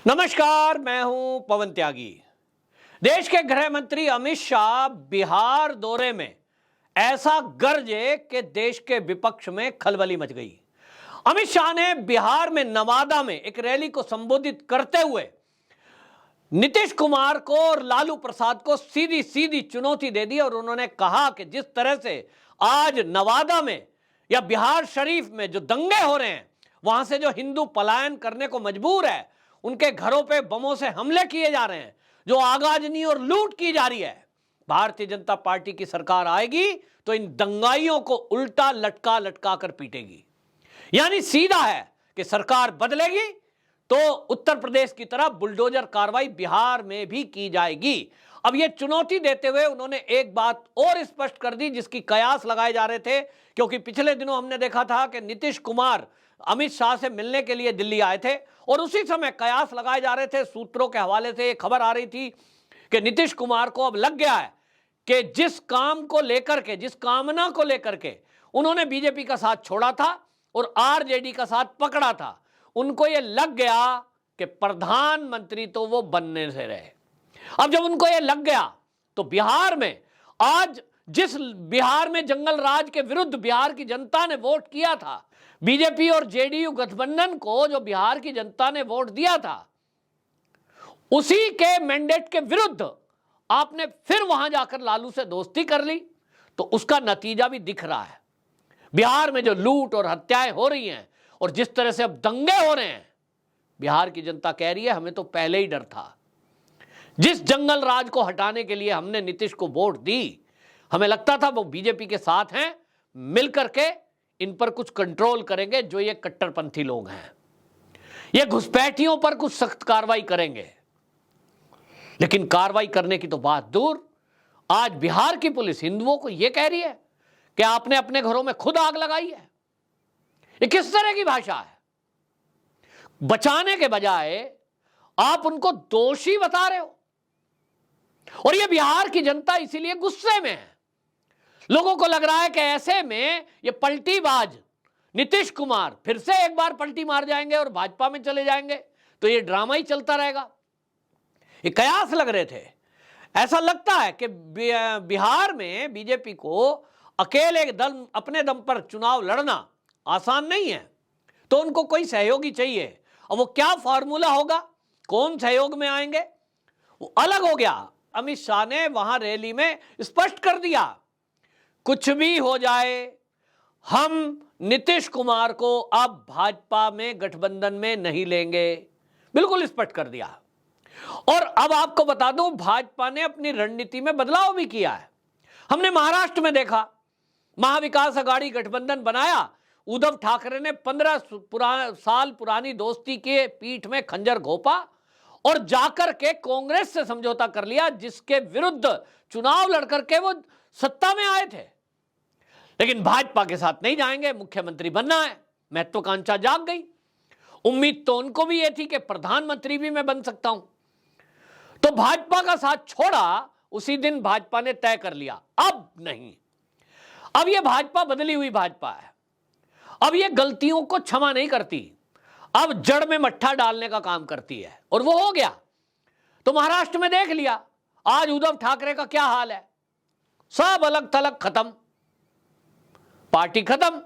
नमस्कार, मैं हूं पवन त्यागी। देश के गृह मंत्री अमित शाह बिहार दौरे में ऐसा गरजे कि देश के विपक्ष में खलबली मच गई। अमित शाह ने बिहार में नवादा में एक रैली को संबोधित करते हुए नीतीश कुमार को और लालू प्रसाद को सीधी सीधी चुनौती दे दी और उन्होंने कहा कि जिस तरह से आज नवादा में या बिहार शरीफ में जो दंगे हो रहे हैं, वहां से जो हिंदू पलायन करने को मजबूर है, उनके घरों पे बमों से हमले किए जा रहे हैं, जो आगाजनी और लूट की जा रही है, भारतीय जनता पार्टी की सरकार आएगी तो इन दंगाइयों को उल्टा लटका लटका कर पीटेगी। यानी सीधा है कि सरकार बदलेगी तो उत्तर प्रदेश की तरह बुलडोजर कार्रवाई बिहार में भी की जाएगी। अब यह चुनौती देते हुए उन्होंने एक बात और स्पष्ट कर दी जिसकी कयास लगाए जा रहे थे, क्योंकि पिछले दिनों हमने देखा था कि नीतीश कुमार अमित शाह से मिलने के लिए दिल्ली आए थे और उसी समय कयास लगाए जा रहे थे। सूत्रों के हवाले से एक खबर आ रही थी कि नीतीश कुमार को अब लग गया है कि जिस काम को लेकर के, जिस कामना को लेकर के उन्होंने बीजेपी का साथ छोड़ा था और आरजेडी का साथ पकड़ा था, उनको यह लग गया कि प्रधानमंत्री तो वो बनने से रहे। अब जब उनको यह लग गया तो बिहार में आज जिस बिहार में जंगल राज के विरुद्ध बिहार की जनता ने वोट किया था, बीजेपी और जेडीयू गठबंधन को जो बिहार की जनता ने वोट दिया था, उसी के मैंडेट के विरुद्ध आपने फिर वहां जाकर लालू से दोस्ती कर ली, तो उसका नतीजा भी दिख रहा है। बिहार में जो लूट और हत्याएं हो रही हैं और जिस तरह से अब दंगे हो रहे हैं, बिहार की जनता कह रही है हमें तो पहले ही डर था। जिस जंगल राज को हटाने के लिए हमने नीतीश को वोट दी, हमें लगता था वो बीजेपी के साथ हैं, मिलकर के इन पर कुछ कंट्रोल करेंगे, जो ये कट्टरपंथी लोग हैं, ये घुसपैठियों पर कुछ सख्त कार्रवाई करेंगे। लेकिन कार्रवाई करने की तो बात दूर, आज बिहार की पुलिस हिंदुओं को यह कह रही है कि आपने अपने घरों में खुद आग लगाई है। ये किस तरह की भाषा है? बचाने के बजाय आप उनको दोषी बता रहे हो और ये बिहार की जनता इसीलिए गुस्से में है। लोगों को लग रहा है कि ऐसे में ये पलटीबाज नीतीश कुमार फिर से एक बार पलटी मार जाएंगे और भाजपा में चले जाएंगे, तो ये ड्रामा ही चलता रहेगा। ये कयास लग रहे थे। ऐसा लगता है कि बिहार में बीजेपी को अकेले दम अपने दम पर चुनाव लड़ना आसान नहीं है, तो उनको कोई सहयोगी चाहिए। और वो क्या फॉर्मूला होगा, कौन सहयोग में आएंगे, वो अलग हो गया। अमित शाह ने वहां रैली में स्पष्ट कर दिया, कुछ भी हो जाए हम नीतीश कुमार को अब भाजपा में गठबंधन में नहीं लेंगे, बिल्कुल स्पष्ट कर दिया। और अब आपको बता दूं, भाजपा ने अपनी रणनीति में बदलाव भी किया है। हमने महाराष्ट्र में देखा, महाविकास अघाड़ी गठबंधन बनाया, उद्धव ठाकरे ने 15 साल पुरानी दोस्ती के पीठ में खंजर घोंपा और जाकर के कांग्रेस से समझौता कर लिया, जिसके विरुद्ध चुनाव लड़कर के वो सत्ता में आए थे। लेकिन भाजपा के साथ नहीं जाएंगे, मुख्यमंत्री बनना है, महत्वाकांक्षा जाग गई। उम्मीद तो उनको भी यह थी कि प्रधानमंत्री भी मैं बन सकता हूं, तो भाजपा का साथ छोड़ा। उसी दिन भाजपा ने तय कर लिया अब नहीं, अब यह भाजपा बदली हुई भाजपा है, अब यह गलतियों को क्षमा नहीं करती, अब जड़ में मट्ठा डालने का काम करती है, और वो हो गया। तो महाराष्ट्र में देख लिया आज उद्धव ठाकरे का क्या हाल है, सब अलग थलग खत्म, पार्टी खत्म,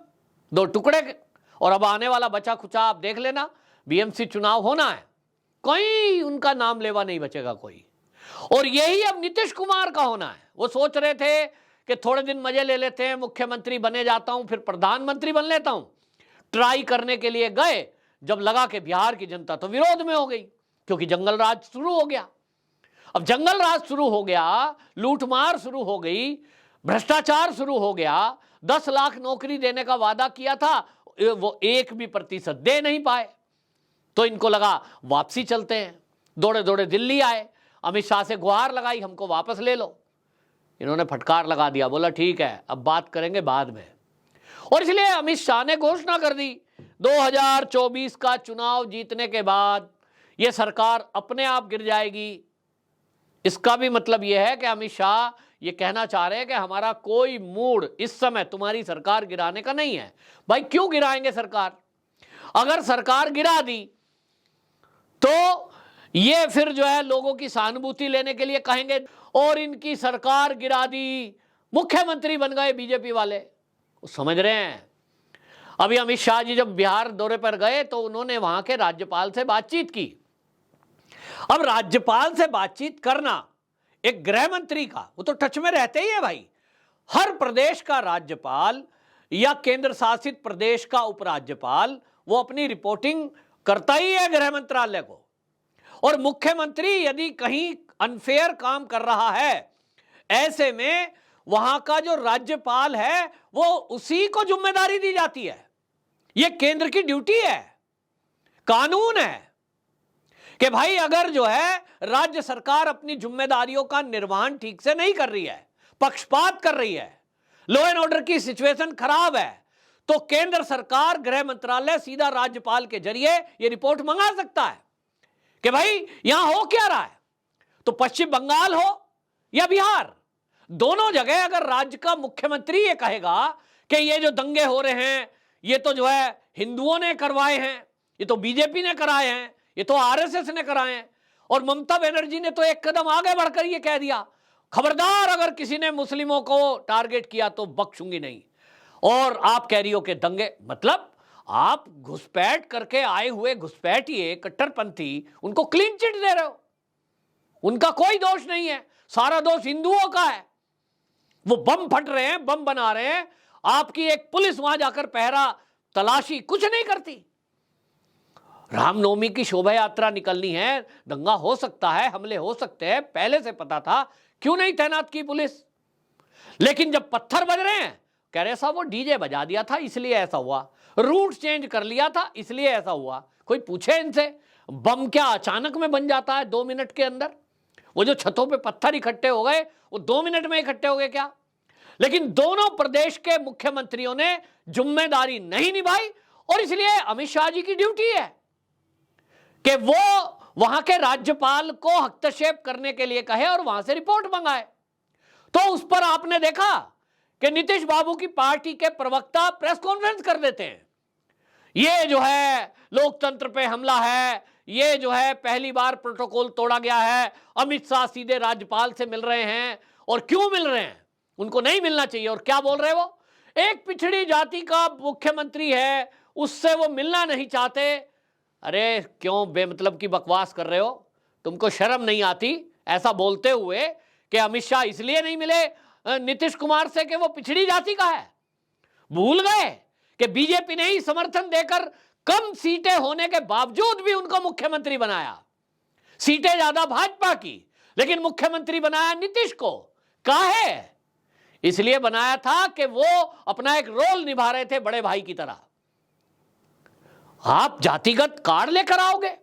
दो टुकड़े। और अब आने वाला बचा खुचा आप देख लेना, बीएमसी चुनाव होना है, कोई उनका नाम लेवा नहीं बचेगा कोई। और यही अब नीतीश कुमार का होना है। वो सोच रहे थे कि थोड़े दिन मजे ले लेते हैं, मुख्यमंत्री बने जाता हूं, फिर प्रधानमंत्री बन लेता हूं। ट्राई करने के लिए गए, जब लगा कि बिहार की जनता तो विरोध में हो गई, क्योंकि जंगल राज शुरू हो गया। अब जंगल राज शुरू हो गया, लूटमार शुरू हो गई, भ्रष्टाचार शुरू हो गया। 10 लाख नौकरी देने का वादा किया था, वो 1% दे नहीं पाए, तो इनको लगा वापसी चलते हैं। दौड़े दौड़े दिल्ली आए, अमित शाह से गुहार लगाई, हमको वापस ले लो। इन्होंने फटकार लगा दिया, बोला ठीक है अब बात करेंगे बाद में। और इसलिए अमित शाह ने घोषणा कर दी 2024 का चुनाव जीतने के बाद यह सरकार अपने आप गिर जाएगी। इसका भी मतलब यह है कि अमित शाह ये कहना चाह रहे हैं कि हमारा कोई मूड इस समय तुम्हारी सरकार गिराने का नहीं है। भाई क्यों गिराएंगे सरकार? अगर सरकार गिरा दी तो ये फिर जो है लोगों की सहानुभूति लेने के लिए कहेंगे और इनकी सरकार गिरा दी, मुख्यमंत्री बन गए बीजेपी वाले। वो समझ रहे हैं। अभी अमित शाह जी जब बिहार दौरे पर गए तो उन्होंने वहां के राज्यपाल से बातचीत की। अब राज्यपाल से बातचीत करना एक गृह मंत्री का, वो तो टच में रहते ही है भाई। हर प्रदेश का राज्यपाल या केंद्र शासित प्रदेश का उपराज्यपाल वो अपनी रिपोर्टिंग करता ही है गृह मंत्रालय को। और मुख्यमंत्री यदि कहीं अनफेयर काम कर रहा है, ऐसे में वहां का जो राज्यपाल है वो उसी को जिम्मेदारी दी जाती है। यह केंद्र की ड्यूटी है, कानून है कि भाई अगर जो है राज्य सरकार अपनी जिम्मेदारियों का निर्वहन ठीक से नहीं कर रही है, पक्षपात कर रही है, लॉ एंड ऑर्डर की सिचुएशन खराब है, तो केंद्र सरकार गृह मंत्रालय सीधा राज्यपाल के जरिए यह रिपोर्ट मंगा सकता है कि भाई यहां हो क्या रहा है। तो पश्चिम बंगाल हो या बिहार, दोनों जगह अगर राज्य का मुख्यमंत्री ये कहेगा कि ये जो दंगे हो रहे हैं ये तो जो है हिंदुओं ने करवाए हैं, ये तो बीजेपी ने कराए हैं, ये तो आरएसएस ने कराए हैं, और ममता बनर्जी ने तो एक कदम आगे बढ़कर ये कह दिया खबरदार अगर किसी ने मुस्लिमों को टारगेट किया तो बख्शूंगी नहीं। और आप कह रही हो कि दंगे, मतलब आप घुसपैठ करके आए हुए घुसपैठिए कट्टरपंथी उनको क्लीन चिट दे रहे हो। उनका कोई दोष नहीं है, सारा दोष हिंदुओं का है। वो बम फट रहे हैं, बम बना रहे हैं, आपकी एक पुलिस वहां जाकर पहरा तलाशी कुछ नहीं करती। रामनवमी की शोभा यात्रा निकलनी है, दंगा हो सकता है, हमले हो सकते हैं, पहले से पता था, क्यों नहीं तैनात की पुलिस। लेकिन जब पत्थर बज रहे हैं कह रहे साहब वो डीजे बजा दिया था इसलिए ऐसा हुआ, रूट चेंज कर लिया था इसलिए ऐसा हुआ। कोई पूछे इनसे बम क्या अचानक में बन जाता है 2 मिनट के अंदर? वो जो छतों पे पत्थर इकट्ठे हो गए वो 2 मिनट में इकट्ठे हो गए क्या? लेकिन दोनों प्रदेश के मुख्यमंत्रियों ने जिम्मेदारी नहीं निभाई और इसलिए अमित शाह जी की ड्यूटी है कि वो वहां के राज्यपाल को हस्तक्षेप करने के लिए कहे और वहां से रिपोर्ट मंगाए। तो उस पर आपने देखा कि नीतीश बाबू की पार्टी के प्रवक्ता प्रेस कॉन्फ्रेंस कर देते हैं, ये जो है लोकतंत्र पे हमला है, ये जो है पहली बार प्रोटोकॉल तोड़ा गया है, अमित शाह सीधे राज्यपाल से मिल रहे हैं। और क्यों मिल रहे हैं? उनको नहीं मिलना चाहिए। और क्या बोल रहे वो, एक पिछड़ी जाति का मुख्यमंत्री है उससे वो मिलना नहीं चाहते। अरे क्यों बेमतलब की बकवास कर रहे हो? तुमको शर्म नहीं आती ऐसा बोलते हुए कि अमित शाह इसलिए नहीं मिले नीतीश कुमार से कि वो पिछड़ी जाति का है? भूल गए कि बीजेपी ने ही समर्थन देकर कम सीटें होने के बावजूद भी उनको मुख्यमंत्री बनाया। सीटें ज्यादा भाजपा की, लेकिन मुख्यमंत्री बनाया नीतीश को। काहे? इसलिए बनाया था कि वो अपना एक रोल निभा रहे थे बड़े भाई की तरह। आप जातिगत कार्ड लेकर आओगे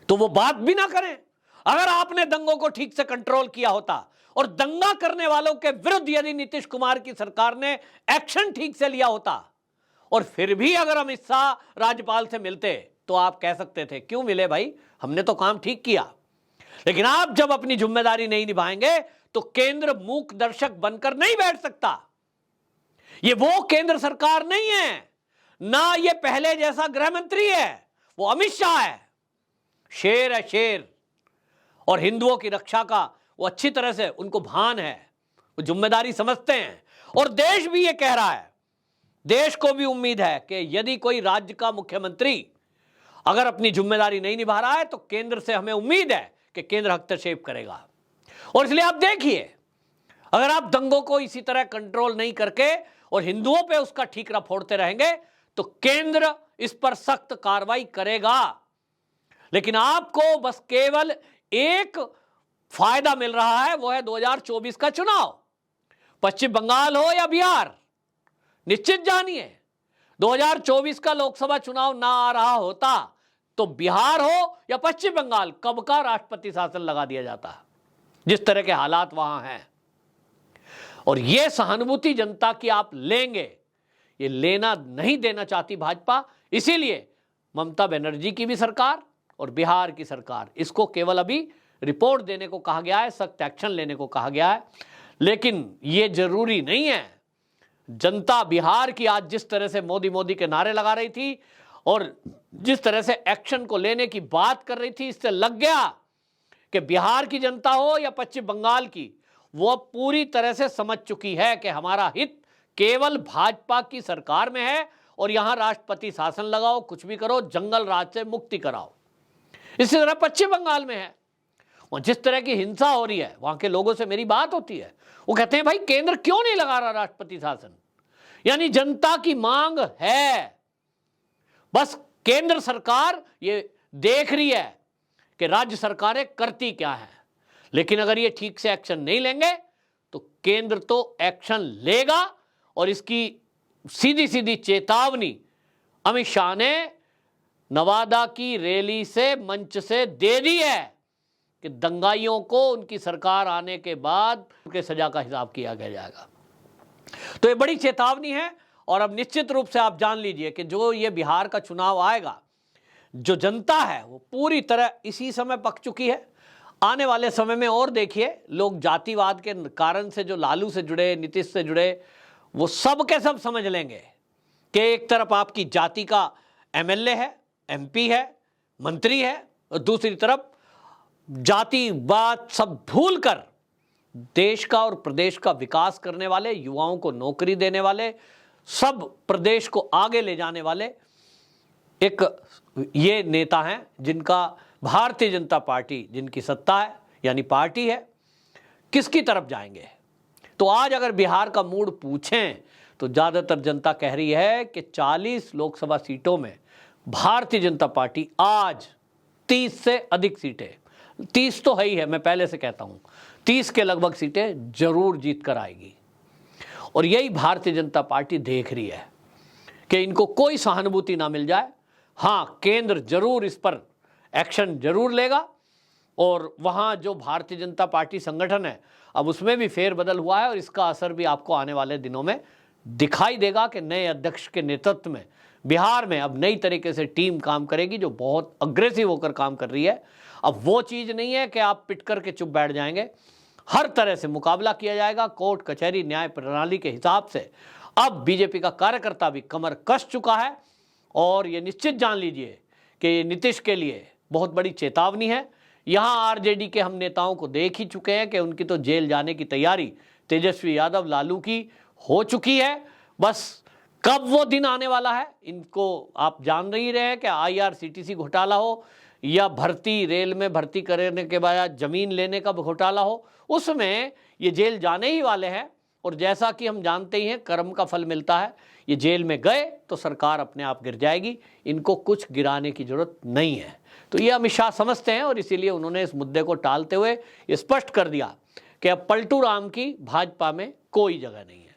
तो वो बात भी ना करें। अगर आपने दंगों को ठीक से कंट्रोल किया होता और दंगा करने वालों के विरुद्ध यदि नीतीश कुमार की सरकार ने एक्शन ठीक से लिया होता और फिर भी अगर अमित शाह राज्यपाल से मिलते तो आप कह सकते थे क्यों मिले भाई, हमने तो काम ठीक किया। लेकिन आप जब अपनी जिम्मेदारी नहीं निभाएंगे तो केंद्र मूक दर्शक बनकर नहीं बैठ सकता। ये वो केंद्र सरकार नहीं है, ना ये पहले जैसा गृह मंत्री है, वो अमित शाह है। शेर है शेर। और हिंदुओं की रक्षा का वो अच्छी तरह से उनको भान है, वो जिम्मेदारी समझते हैं। और देश भी ये कह रहा है, देश को भी उम्मीद है कि यदि कोई राज्य का मुख्यमंत्री अगर अपनी जिम्मेदारी नहीं निभा रहा है तो केंद्र से हमें उम्मीद है कि केंद्र हस्तक्षेप करेगा। और इसलिए आप देखिए, अगर आप दंगों को इसी तरह कंट्रोल नहीं करके और हिंदुओं पे उसका ठीकरा फोड़ते रहेंगे तो केंद्र इस पर सख्त कार्रवाई करेगा। लेकिन आपको बस केवल एक फायदा मिल रहा है, वो है 2024 का चुनाव। पश्चिम बंगाल हो या बिहार, निश्चित जानिए 2024 का लोकसभा चुनाव ना आ रहा होता तो बिहार हो या पश्चिम बंगाल कब का राष्ट्रपति शासन लगा दिया जाता, जिस तरह के हालात वहां हैं। और यह सहानुभूति जनता की आप लेंगे, ये लेना नहीं देना चाहती भाजपा। इसीलिए ममता बनर्जी की भी सरकार और बिहार की सरकार, इसको केवल अभी रिपोर्ट देने को कहा गया है, सख्त एक्शन लेने को कहा गया है। लेकिन ये जरूरी नहीं है। जनता बिहार की आज जिस तरह से मोदी मोदी के नारे लगा रही थी और जिस तरह से एक्शन को लेने की बात कर रही थी, इससे लग गया कि बिहार की जनता हो या पश्चिम बंगाल की, वो पूरी तरह से समझ चुकी है कि हमारा हित केवल भाजपा की सरकार में है और यहां राष्ट्रपति शासन लगाओ, कुछ भी करो, जंगल राज से मुक्ति कराओ। इसी तरह पश्चिम बंगाल में है, और जिस तरह की हिंसा हो रही है, वहां के लोगों से मेरी बात होती है, वो कहते हैं भाई केंद्र क्यों नहीं लगा रहा राष्ट्रपति शासन। यानी जनता की मांग है, बस केंद्र सरकार ये देख रही है कि राज्य सरकारें करती क्या है। लेकिन अगर ये ठीक से एक्शन नहीं लेंगे तो केंद्र तो एक्शन लेगा, और इसकी सीधी सीधी चेतावनी अमित शाह ने नवादा की रैली से, मंच से दे दी है कि दंगाइयों को उनकी सरकार आने के बाद उनके सजा का हिसाब किया जाएगा। तो ये बड़ी चेतावनी है, और अब निश्चित रूप से आप जान लीजिए कि जो ये बिहार का चुनाव आएगा, जो जनता है वो पूरी तरह इसी समय पक चुकी है। आने वाले समय में और देखिए, लोग जातिवाद के कारण से जो लालू से जुड़े, नीतीश से जुड़े, वो सब के सब समझ लेंगे कि एक तरफ आपकी जाति का एमएलए है, एमपी है, मंत्री है, और दूसरी तरफ जातिवाद सब भूलकर देश का और प्रदेश का विकास करने वाले, युवाओं को नौकरी देने वाले, सब प्रदेश को आगे ले जाने वाले एक ये नेता हैं, जिनका भारतीय जनता पार्टी, जिनकी सत्ता है यानी पार्टी है, किसकी तरफ जाएंगे। तो आज अगर बिहार का मूड पूछें तो ज़्यादातर जनता कह रही है कि 40 लोकसभा सीटों में भारतीय जनता पार्टी आज 30 से अधिक सीटें, 30 तो है ही है, मैं पहले से कहता हूं, 30 के लगभग सीटें जरूर जीत कर आएगी। और यही भारतीय जनता पार्टी देख रही है कि इनको कोई सहानुभूति ना मिल जाए। हाँ, केंद्र जरूर इस पर एक्शन जरूर लेगा, और वहाँ जो भारतीय जनता पार्टी संगठन है, अब उसमें भी फेरबदल हुआ है, और इसका असर भी आपको आने वाले दिनों में दिखाई देगा कि नए अध्यक्ष के नेतृत्व में बिहार में अब नई तरीके से टीम काम करेगी, जो बहुत अग्रेसिव होकर काम कर रही है। अब वो चीज़ नहीं है कि आप पिट करके चुप बैठ जाएंगे, हर तरह से मुकाबला किया जाएगा। कोर्ट कचहरी न्याय प्रणाली के हिसाब से अब बीजेपी का कार्यकर्ता भी कमर कस चुका है, और ये निश्चित जान लीजिए कि नीतीश के लिए बहुत बड़ी चेतावनी है। यहाँ आरजेडी के हम नेताओं को देख ही चुके हैं कि उनकी तो जेल जाने की तैयारी तेजस्वी यादव, लालू की हो चुकी है। बस कब वो दिन आने वाला है, इनको आप जान नहीं रहे हैं कि IRCTC घोटाला हो या भर्ती, रेल में भर्ती करने के बाद जमीन लेने का घोटाला हो, उसमें ये जेल जाने ही वाले हैं। और जैसा कि हम जानते ही हैं, कर्म का फल मिलता है। ये जेल में गए तो सरकार अपने आप गिर जाएगी, इनको कुछ गिराने की जरूरत नहीं है। तो ये अमित शाह समझते हैं, और इसीलिए उन्होंने इस मुद्दे को टालते हुए ये स्पष्ट कर दिया कि अब पलटू राम की भाजपा में कोई जगह नहीं है।